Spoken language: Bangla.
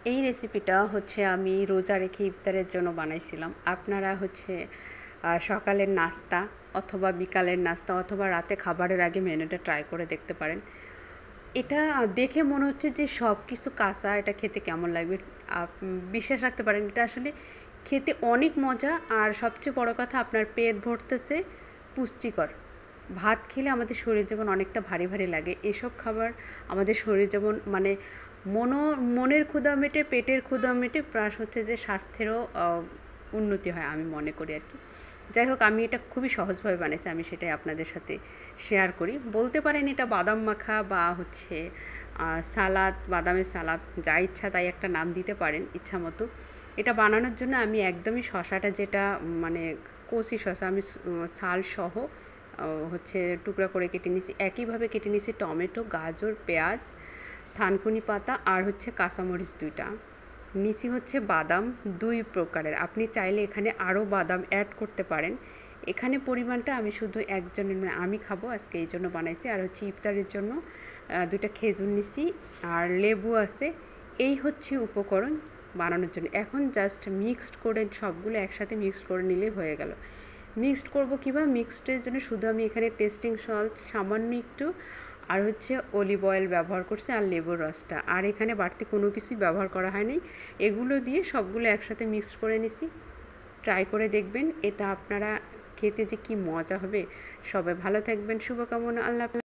এই রেসিপিটা হচ্ছে আমি রোজা রেখে ইফতারের জন্য বানাইছিলাম। আপনারা হচ্ছে সকালের নাস্তা অথবা বিকালের নাস্তা অথবা রাতে খাবারের আগে মেনুটা ট্রাই করে দেখতে পারেন। এটা দেখে মনে হচ্ছে যে সব কিছু কাঁচা, এটা খেতে কেমন লাগবে। বিশ্বাস রাখতে পারেন, এটা আসলে খেতে অনেক মজা। আর সবচেয়ে বড় কথা, আপনার পেট ভরতেছে, পুষ্টিকর। ভাত খেলে আমাদের শরীর যেমন অনেকটা ভারী ভারী লাগে, এসব খাবার আমাদের শরীর যেমন মানে মনের ক্ষুধা মেটে, পেটের ক্ষুধা মেটে, প্লাস হচ্ছে যে স্বাস্থ্যেরও উন্নতি হয় আমি মনে করি আর কি। যাই হোক, আমি এটা খুবই সহজভাবে বানিয়েছি, আমি সেটাই আপনাদের সাথে শেয়ার করি। বলতে পারেন এটা বাদাম মাখা বা হচ্ছে সালাদ, বাদামের সালাদ, যা ইচ্ছা তাই একটা নাম দিতে পারেন ইচ্ছা মতো। এটা বানানোর জন্য আমি একদমই শশাটা যেটা মানে কচি শশা আমি ছাল সহ হচ্ছে টুকরা করে কেটে নিয়েছি। একইভাবে কেটে নিয়েছি টমেটো, গাজর, পেঁয়াজ, থানকুনি পাতা আর হচ্ছে কাঁচামরিচ 2টা। নিচি হচ্ছে বাদাম 2 প্রকারের। আপনি চাইলে এখানে আরও বাদাম অ্যাড করতে পারেন। এখানে পরিমাণটা আমি শুধু একজনের মানে আমি খাবো আজকে, এই জন্য বানাইছি। আর হচ্ছে ইফতারের জন্য 2টা খেজুর নিছি আর লেবু আছে। এই হচ্ছে উপকরণ বানানোর জন্য। এখন জাস্ট মিক্সড করে সবগুলো একসাথে মিক্সড করে নিলেই হয়ে গেল। মিক্সড করব কীভাবে? মিক্সডের জন্য শুধু আমি এখানে টেস্টিং সল্ট সামান্য একটু আর হচ্ছে অলিভ অয়েল ব্যবহার করছি আর লেবুর রসটা। আর এখানে বাড়তি কোনো কিছুই ব্যবহার করা হয়নি। এগুলো দিয়ে সবগুলো একসাথে মিক্সড করে নিছি। ট্রাই করে দেখবেন, এটা আপনারা খেতে যে কি মজা হবে। সবাই ভালো থাকবেন, শুভকামনা, আল্লাহ হাফেজ।